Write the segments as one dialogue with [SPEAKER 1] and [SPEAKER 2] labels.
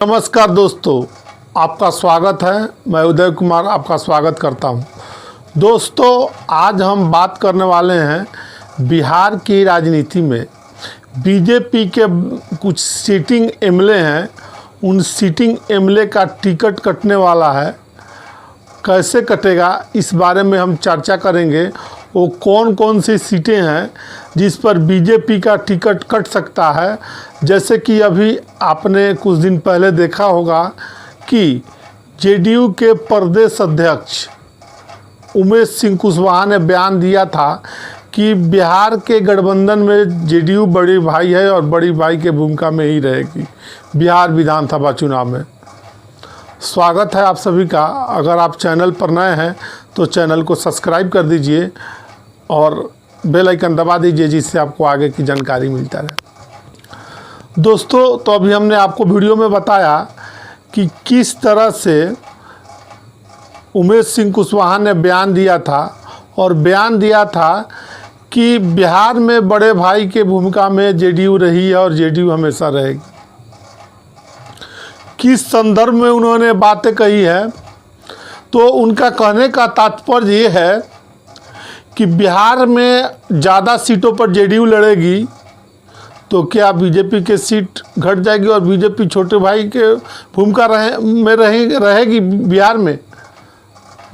[SPEAKER 1] नमस्कार दोस्तों, आपका स्वागत है। मैं उदय कुमार आपका स्वागत करता हूं। दोस्तों, आज हम बात करने वाले हैं बिहार की राजनीति में बीजेपी के कुछ सिटिंग एमएलए हैं। उन सिटिंग एमएलए का टिकट कटने वाला है। कैसे कटेगा इस बारे में हम चर्चा करेंगे। वो कौन कौन सी सीटें हैं जिस पर बीजेपी का टिकट कट सकता है। जैसे कि अभी आपने कुछ दिन पहले देखा होगा कि जेडीयू के प्रदेश अध्यक्ष उमेश सिंह कुशवाहा ने बयान दिया था कि बिहार के गठबंधन में जेडीयू बड़ी भाई है और बड़ी भाई के भूमिका में ही रहेगी बिहार विधानसभा चुनाव में। स्वागत है आप सभी का। अगर आप चैनल पर नए हैं तो चैनल को सब्सक्राइब कर दीजिए और बेल आइकन दबा दीजिए, जिससे आपको आगे की जानकारी मिलता रहे। दोस्तों, तो अभी हमने आपको वीडियो में बताया कि किस तरह से उमेश सिंह कुशवाहा ने बयान दिया था और बयान दिया था कि बिहार में बड़े भाई के भूमिका में जेडीयू रही है और जेडीयू हमेशा रहेगी। किस संदर्भ में उन्होंने बातें कही है, तो उनका कहने का तात्पर्य ये है कि बिहार में ज़्यादा सीटों पर जेडीयू लड़ेगी तो क्या बीजेपी के सीट घट जाएगी और बीजेपी छोटे भाई के भूमिका रहेगी बिहार में।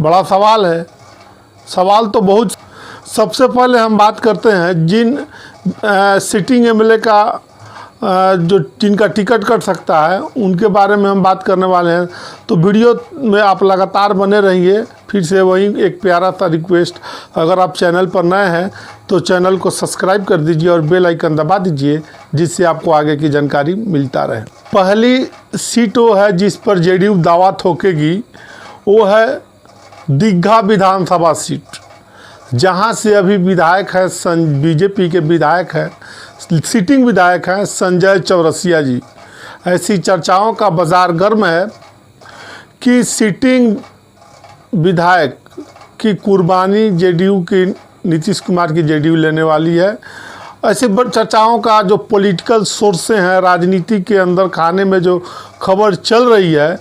[SPEAKER 1] बड़ा सवाल है। सवाल तो बहुत। सबसे पहले हम बात करते हैं जिन सिटिंग एमएलए का जिनका टिकट कट सकता है उनके बारे में हम बात करने वाले हैं। तो वीडियो में आप लगातार बने रहिए। फिर से वही एक प्यारा सा रिक्वेस्ट, अगर आप चैनल पर नए हैं तो चैनल को सब्सक्राइब कर दीजिए और बेल आइकन दबा दीजिए, जिससे आपको आगे की जानकारी मिलता रहे। पहली सीट वो है जिस पर जेडीयू दावा ठोकेगी, वो है दीघा विधानसभा सीट, जहां से अभी विधायक है बीजेपी के विधायक है, सिटिंग विधायक हैं संजय चौरसिया जी। ऐसी चर्चाओं का बाजार गर्म है कि सिटिंग विधायक की कुर्बानी जेडीयू की नीतीश कुमार की जेडीयू लेने वाली है। ऐसी चर्चाओं का जो पॉलिटिकल सोर्सें हैं, राजनीति के अंदर खाने में जो खबर चल रही है,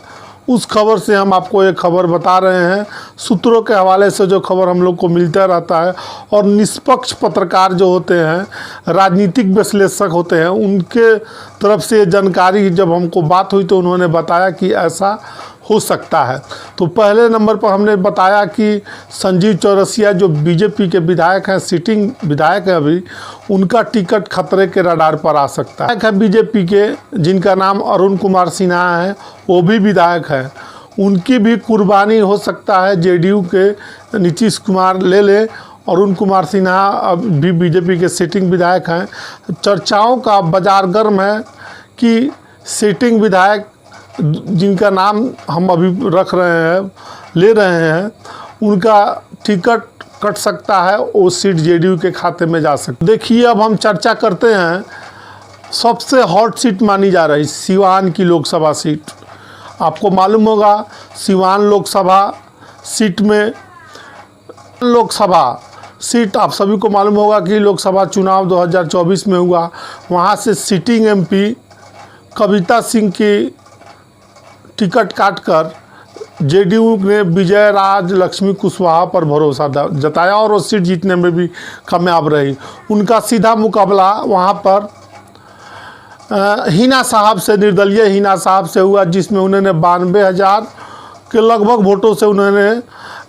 [SPEAKER 1] उस खबर से हम आपको एक खबर बता रहे हैं। सूत्रों के हवाले से जो खबर हम लोग को मिलता रहता है और निष्पक्ष पत्रकार जो होते हैं, राजनीतिक विश्लेषक होते हैं, उनके तरफ से जानकारी जब हमको बात हुई तो उन्होंने बताया कि ऐसा हो सकता है। तो पहले नंबर पर हमने बताया कि संजीव चौरसिया जो बीजेपी के विधायक हैं, सिटिंग विधायक हैं अभी, उनका टिकट खतरे के रडार पर आ सकता है। बीजेपी के जिनका नाम अरुण कुमार सिन्हा है, वो भी विधायक हैं। उनकी भी कुर्बानी हो सकता है जेडीयू के नीतीश कुमार ले। अरुण कुमार सिन्हा भी बीजेपी के सिटिंग विधायक हैं। चर्चाओं का बाजार गर्म है कि सिटिंग विधायक जिनका नाम हम अभी ले रहे हैं, उनका टिकट कट सकता है। वो सीट जेडीयू के खाते में जा सकती है। देखिए, अब हम चर्चा करते हैं। सबसे हॉट सीट मानी जा रही सिवान की लोकसभा सीट। आपको मालूम होगा सिवान लोकसभा सीट आप सभी को मालूम होगा कि लोकसभा चुनाव 2024 में हुआ। वहाँ से सिटिंग एमपी कविता सिंह की टिकट काटकर जेडीयू ने विजय राज लक्ष्मी कुशवाहा पर भरोसा जताया और वो सीट जीतने में भी कामयाब रही। उनका सीधा मुकाबला वहाँ पर हिना साहब से, निर्दलीय हिना साहब से हुआ, जिसमें उन्होंने 92,000 के लगभग वोटों से उन्होंने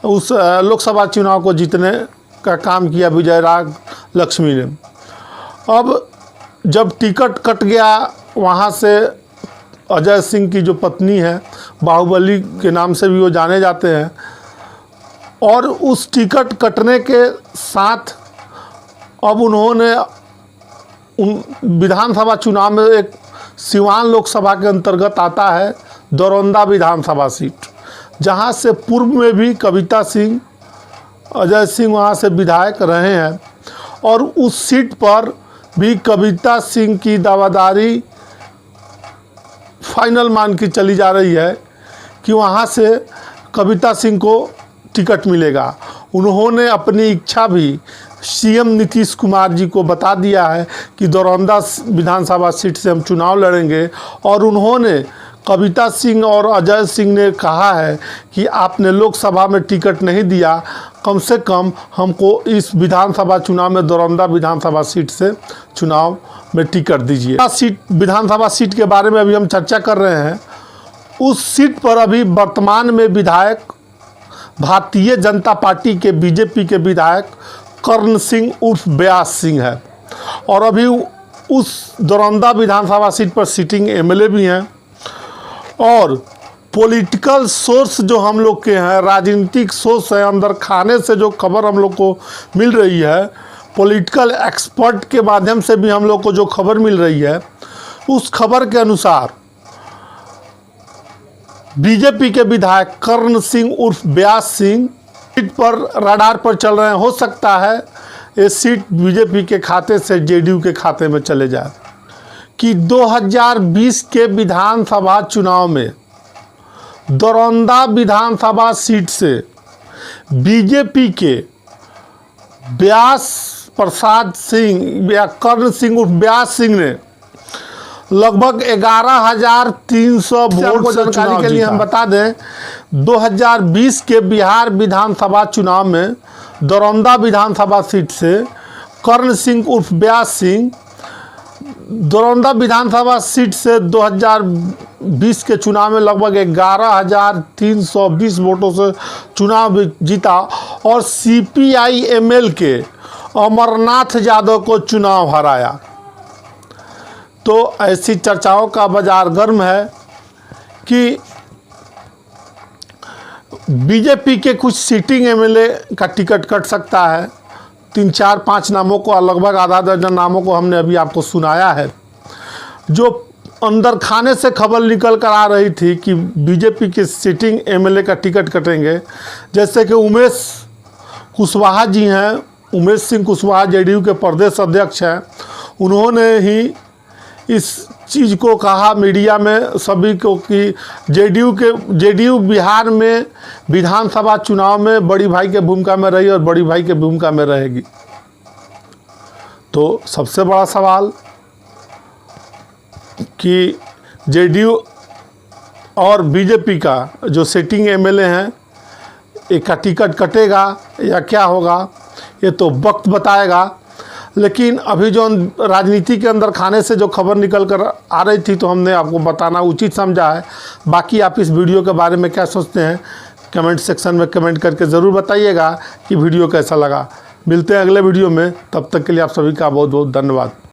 [SPEAKER 1] उस लोकसभा चुनाव को जीतने का काम किया विजय राज लक्ष्मी ने। अब जब टिकट कट गया, वहाँ से अजय सिंह की जो पत्नी है, बाहुबली के नाम से भी वो जाने जाते हैं, और उस टिकट कटने के साथ अब उन्होंने विधानसभा चुनाव में एक सिवान लोकसभा के अंतर्गत आता है दरौंदा विधानसभा सीट, जहां से पूर्व में भी कविता सिंह, अजय सिंह वहां से विधायक रहे हैं। और उस सीट पर भी कविता सिंह की दावादारी फाइनल मान की चली जा रही है कि वहाँ से कविता सिंह को टिकट मिलेगा। उन्होंने अपनी इच्छा भी सीएम नीतीश कुमार जी को बता दिया है कि दरौंदा विधानसभा सीट से हम चुनाव लड़ेंगे, और उन्होंने कविता सिंह और अजय सिंह ने कहा है कि आपने लोकसभा में टिकट नहीं दिया, कम से कम हमको इस विधानसभा चुनाव में दरौंदा विधानसभा सीट से चुनाव में टिकट दीजिए। सीट विधानसभा सीट के बारे में अभी हम चर्चा कर रहे हैं। उस सीट पर अभी वर्तमान में विधायक भारतीय जनता पार्टी के बीजेपी के विधायक कर्ण सिंह उर्फ व्यास सिंह है और अभी उस दरौंदा विधानसभा सीट पर सिटिंग एमएलए भी हैं। और पॉलिटिकल सोर्स जो हम लोग के हैं, राजनीतिक सोर्स है, अंदर खाने से जो खबर हम लोग को मिल रही है, पॉलिटिकल एक्सपर्ट के माध्यम से भी हम लोग को जो खबर मिल रही है, उस खबर के अनुसार बीजेपी के विधायक कर्ण सिंह उर्फ व्यास सिंह सीट पर रडार पर चल रहे हैं। हो सकता है ये सीट बीजेपी के खाते से जेडीयू के खाते में चले जाए। कि 2020 के विधानसभा चुनाव में दरौंदा विधानसभा सीट से बीजेपी के व्यास प्रसाद सिंह या कर्ण सिंह उर्फ व्यास सिंह ने लगभग 11,300 वोट से जानकारी के लिए हम बता दें, 2020 के बिहार विधानसभा चुनाव में दरौंदा विधानसभा सीट से कर्ण सिंह उर्फ व्यास सिंह दरौंदा विधानसभा सीट से 2020 के चुनाव में लगभग 11,320 वोटों से चुनाव जीता और CPI-ML के अमरनाथ यादव को चुनाव हराया। तो ऐसी चर्चाओं का बाजार गर्म है कि बीजेपी के कुछ सिटिंग एमएलए का टिकट कट सकता है। 3, 4, 5 नामों को, लगभग आधा दर्जन नामों को हमने अभी आपको सुनाया है, जो अंदर खाने से खबर निकल कर आ रही थी कि बीजेपी के सिटिंग एमएलए का टिकट कटेंगे। जैसे कि उमेश कुशवाहा जी हैं, उमेश सिंह कुशवाहा जेडीयू के प्रदेश अध्यक्ष हैं। उन्होंने ही इस चीज़ को कहा मीडिया में सभी को कि जेडीयू बिहार में विधानसभा चुनाव में बड़ी भाई के भूमिका में रही और बड़ी भाई के भूमिका में रहेगी। तो सबसे बड़ा सवाल कि जेडीयू और बीजेपी का जो सिटिंग एमएलए हैं, एक का टिकट कटेगा या क्या होगा, ये तो वक्त बताएगा। लेकिन अभी जो राजनीति के अंदर खाने से जो खबर निकल कर आ रही थी, तो हमने आपको बताना उचित समझा है। बाकी आप इस वीडियो के बारे में क्या सोचते हैं, कमेंट सेक्शन में कमेंट करके ज़रूर बताइएगा कि वीडियो कैसा लगा। मिलते हैं अगले वीडियो में, तब तक के लिए आप सभी का बहुत बहुत धन्यवाद।